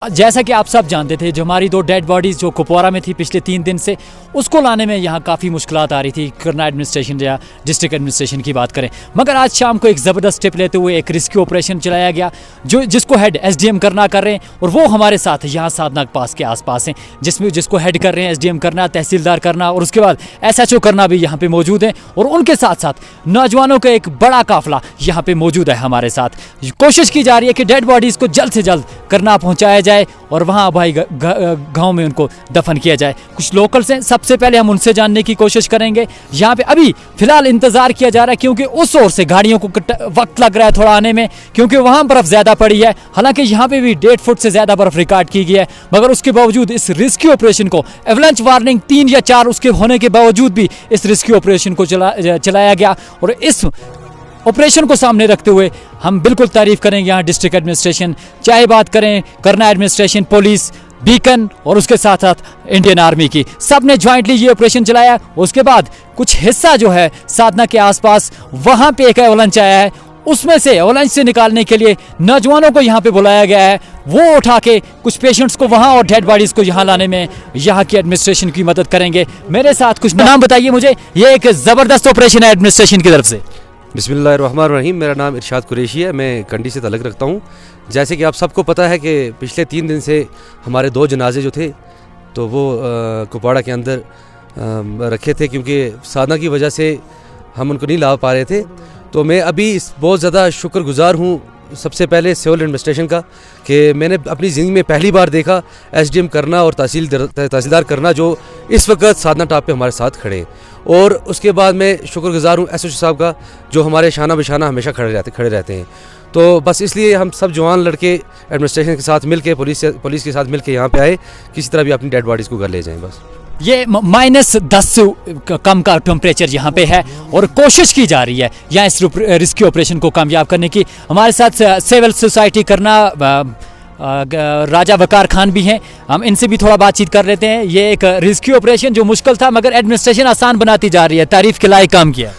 जैसा कि आप सब जानते थे, जो हमारी 2 डेड बॉडीज़ जो कुपवारा में थी पिछले 3 दिन से, उसको लाने में यहाँ काफ़ी मुश्किलात आ रही थी। करना एडमिनिस्ट्रेशन या डिस्ट्रिक्ट एडमिनिस्ट्रेशन की बात करें, मगर आज शाम को एक ज़बरदस्त स्टेप लेते हुए एक रेस्क्यू ऑपरेशन चलाया गया, जिसको हेड SDM करना कर रहे हैं, और वो हमारे साथ यहाँ साधना पास के आसपास हैं, जिसको हेड कर रहे हैं SDM करना, तहसीलदार करना, और उसके बाद SHO करना भी यहाँ पे मौजूद है। और उनके साथ साथ नौजवानों का एक बड़ा काफिला यहाँ पे मौजूद है हमारे साथ। कोशिश की जा रही है कि डेड बॉडीज़ को जल्द से जल्द करना पहुँचाया जाए और वहाँ भाई गांव में उनको दफन किया जाए। कुछ लोकल्स हैं, सबसे पहले हम उनसे जानने की कोशिश करेंगे। यहाँ पे अभी फिलहाल इंतजार किया जा रहा है, क्योंकि उस ओर से गाड़ियों को वक्त लग रहा है थोड़ा आने में, क्योंकि वहाँ बर्फ ज़्यादा पड़ी है। हालांकि यहाँ पे भी 1.5 फुट से ज़्यादा बर्फ रिकॉर्ड की गई है, मगर उसके बावजूद इस रेस्क्यू ऑपरेशन को एवलांच वार्निंग 3 या 4 उसके होने के बावजूद भी इस रेस्क्यू ऑपरेशन को चलाया गया। और इस ऑपरेशन को सामने रखते हुए हम बिल्कुल तारीफ करेंगे यहाँ डिस्ट्रिक्ट एडमिनिस्ट्रेशन, चाहे बात करें करना एडमिनिस्ट्रेशन, पुलिस, बीकन और उसके साथ साथ इंडियन आर्मी की, सब ने ज्वाइंटली ये ऑपरेशन चलाया। उसके बाद कुछ हिस्सा जो है साधना के आसपास, वहाँ पे एक एवलांच आया है, उसमें से एवलांच से निकालने के लिए नौजवानों को यहाँ पे बुलाया गया है। वो उठा के कुछ पेशेंट्स को वहाँ और डेड बॉडीज़ को यहाँ लाने में यहाँ की एडमिनिस्ट्रेशन की मदद करेंगे। मेरे साथ कुछ नाम बताइए मुझे, ये एक ज़बरदस्त ऑपरेशन है एडमिनिस्ट्रेशन की तरफ से। बिस्मिल्लाहिर्रहमानिर्रहीम। मेरा नाम इरशाद कुरैशी है, मैं कंडी से तल्लुक़ रखता हूँ। जैसे कि आप सबको पता है कि पिछले 3 दिन से हमारे 2 जनाजे जो थे तो वो कुपवाड़ा के अंदर रखे थे, क्योंकि साधना की वजह से हम उनको नहीं ला पा रहे थे। तो मैं अभी बहुत ज़्यादा शुक्रगुज़ार हूँ सबसे पहले सिविल एडमिनिस्ट्रेशन का, कि मैंने अपनी ज़िंदगी में पहली बार देखा SDM करना और तहसीलदार करना जो इस वक्त साधना टॉप पे हमारे साथ खड़े हैं। और उसके बाद मैं शुक्रगुज़ार हूँ SHO साहब का, जो हमारे शाना बिशाना हमेशा खड़े रहते हैं। तो बस इसलिए हम सब जवान लड़के एडमिनिस्ट्रेशन के साथ मिल के, पुलिस के साथ मिल के यहाँ पे आए, किसी तरह भी अपनी डेड बॉडीज़ को घर ले जाएँ। बस ये -10 से कम का टेम्परेचर यहाँ पे है और कोशिश की जा रही है यहाँ इस रेस्क्यू ऑपरेशन को कामयाब करने की। हमारे साथ सिविल सोसाइटी करना राजा वकार खान भी हैं, हम इनसे भी थोड़ा बातचीत कर लेते हैं। ये एक रेस्क्यू ऑपरेशन जो मुश्किल था, मगर एडमिनिस्ट्रेशन आसान बनाती जा रही है, तारीफ के लायक काम किया।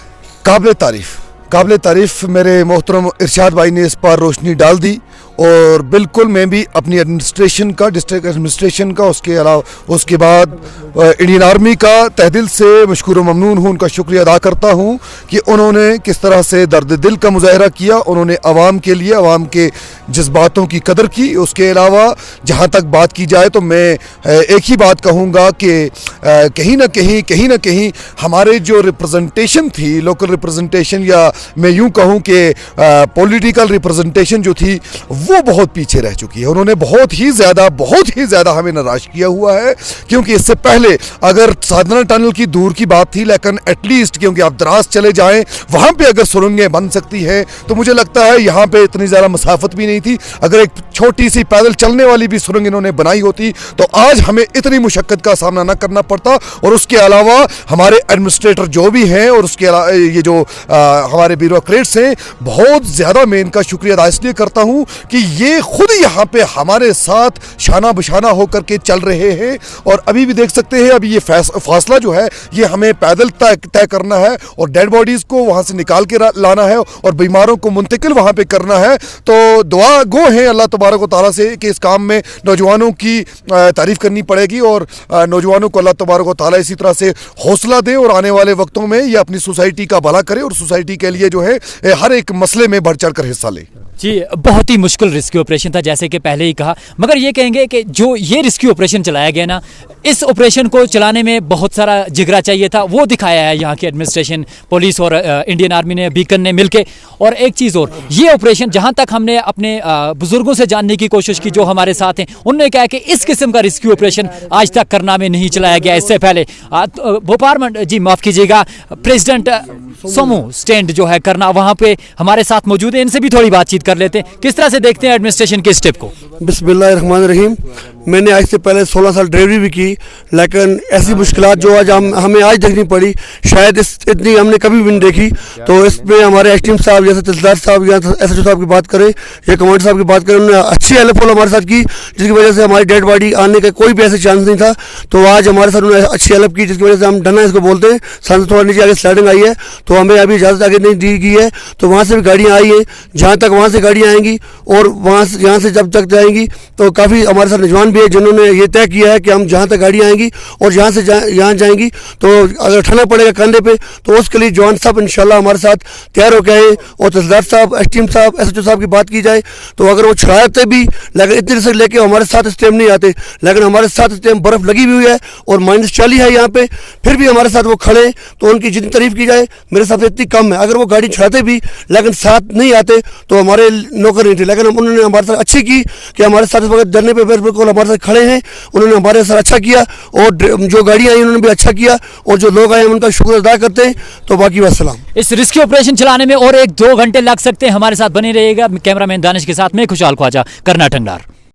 काबिल तारीफ मेरे मोहतरम इरशाद भाई ने इस पर रोशनी डाल दी, और बिल्कुल मैं भी अपनी एडमिनिस्ट्रेशन का, डिस्ट्रिक्ट एडमिनिस्ट्रेशन का, उसके अलावा उसके बाद इंडियन आर्मी का तहे दिल से मशकूर व ममनून हूँ, उनका शुक्रिया अदा करता हूँ कि उन्होंने किस तरह से दर्द दिल का मुजाहरा किया। उन्होंने आवाम के लिए, आवाम के जज्बातों की कदर की। उसके अलावा जहाँ तक बात की जाए तो मैं एक ही बात कहूँगा कि कहीं ना कहीं हमारे जो रिप्रेजेंटेशन थी, लोकल रिप्रेजेंटेशन, या मैं यूँ कहूँ कि पॉलिटिकल रिप्रेजेंटेशन जो थी वो बहुत पीछे रह चुकी है। उन्होंने बहुत ही ज़्यादा हमें निराश किया हुआ है, क्योंकि इससे पहले अगर साधना टनल की दूर की बात थी, लेकिन एटलीस्ट क्योंकि आप द्रास चले जाएं, वहाँ पे अगर सुरंगें बन सकती हैं, तो मुझे लगता है यहाँ पे इतनी ज़्यादा मसाफत भी नहीं थी। अगर एक छोटी सी पैदल चलने वाली भी सुरंग इन्होंने बनाई होती तो आज हमें इतनी मुशक्क़त का सामना न करना पड़ता। और उसके अलावा हमारे एडमिनिस्ट्रेटर जो भी हैं, और उसके अलावा ये जो हमारे ब्यूरोक्रेट्स हैं, बहुत ज़्यादा मैं इनका शुक्रिया अदा इसलिए करता हूँ कि ये खुद यहाँ पे हमारे साथ शाना बशाना होकर के चल रहे हैं। और अभी भी देख सकते हैं, अभी ये फासला जो है ये हमें पैदल तय करना है, और डेड बॉडीज़ को वहाँ से निकाल के लाना है, और बीमारों को मुंतकिल वहाँ पे करना है। तो दुआ गो है अल्लाह तबारक व तआला से कि इस काम में नौजवानों की तारीफ़ करनी पड़ेगी, और नौजवानों को अल्लाह तबारक व तआला इसी तरह से हौसला दे, और आने वाले वक्तों में ये अपनी सोसाइटी का भला करे, और सोसाइटी के लिए जो है हर एक मसले में बढ़ चढ़ कर हिस्सा ले। जी, बहुत ही मुश्किल रेस्क्यू ऑपरेशन था, जैसे कि पहले ही कहा, मगर ये कहेंगे कि जो ये रेस्क्यू ऑपरेशन चलाया गया ना, इस ऑपरेशन को चलाने में बहुत सारा जिगरा चाहिए था, वो दिखाया है यहाँ की एडमिनिस्ट्रेशन, पुलिस और इंडियन आर्मी ने, बीकन ने मिलके। और एक चीज़ और, ये ऑपरेशन जहाँ तक हमने अपने बुजुर्गों से जानने की कोशिश की जो हमारे साथ हैं, उन्होंने कहा कि इस किस्म का रेस्क्यू ऑपरेशन आज तक करना में नहीं चलाया गया। इससे पहले भोपाल जी माफ़ कीजिएगा, प्रेसिडेंट सोमू स्टैंड जो है करना, वहाँ पे हमारे साथ मौजूद है, इनसे भी थोड़ी बातचीत कर लेते हैं। किस तरह से देखते हैं एडमिनिस्ट्रेशन के स्टेप को? बिस्मिल्लाहिर्रहमानिर्रहीम। मैंने आज से पहले 16 साल ड्राइवरी भी की, लेकिन ऐसी मुश्किलात जो आज हमें आज देखनी पड़ी, शायद इतनी हमने कभी भी नहीं देखी। तो इसमें हमारे एसडीएम साहब जैसे तहसीलदार साहब या एसएचओ साहब की बात करें या कमांडर साहब की बात करें, उन्होंने अच्छी हेल्पफुल हमारे साथ की, जिसकी वजह से हमारी डेड बॉडी आने का कोई भी ऐसा चांस नहीं था। तो आज हमारे साथ उन्होंने अच्छी हेल्प की, जिसकी वजह से हम डना इसको बोलते हैं, सन थोड़ा नीचे आगे स्लाइडिंग आई है, तो हमें अभी इजाज़त आगे नहीं दी गई है। तो वहाँ से भी गाड़ियाँ आई हैं, जहाँ तक वहाँ से गाड़ियाँ आएंगी और वहाँ से यहाँ से जब तक जाएंगी, तो काफ़ी हमारे साथ नौजवान भी है जिन्होंने ये तय किया है कि हम जहाँ तक गाड़ियाँ आएंगी और यहाँ से यहाँ जाएंगी, तो अगर उठाना पड़ेगा कंधे पे, तो उसके लिए जवान साहब इंशाल्लाह हमारे साथ तैयार होकर आए। और तहसीलदार साहब, एसडीएम साहब, एसएचओ साहब की बात की जाए तो अगर वो छुड़ाते भी, लेकिन इतनी रिस्क लेके हमारे साथ इस टाइम नहीं आते, लेकिन हमारे साथ इस टाइम बर्फ़ लगी हुई है और -40 है यहाँ पे, फिर भी हमारे साथ वो खड़े। तो उनकी जितनी तारीफ़ की जाए मेरे साथ इतनी कम है। अगर वो गाड़ी छुड़ाते भी लेकिन साथ नहीं आते तो हमारे नौकर नहीं थे, लेकिन उन्होंने हमारे साथ अच्छी की कि हमारे साथ इस वक्त धरने पे बिल्कुल हमारे साथ खड़े हैं। उन्होंने हमारे साथ अच्छा किया और जो गाड़ियाँ आई उन्होंने भी अच्छा किया, और जो लोग आए उनका शुक्र अदा करते हैं। तो बाकी वस्सलाम। इस रिस्की ऑपरेशन चलाने में और 1-2 घंटे लग सकते हैं। हमारे साथ बने रहिएगा। कैमरामैन दानिश के साथ मैं खुशहाल ख्वाजा, करना टंगलार।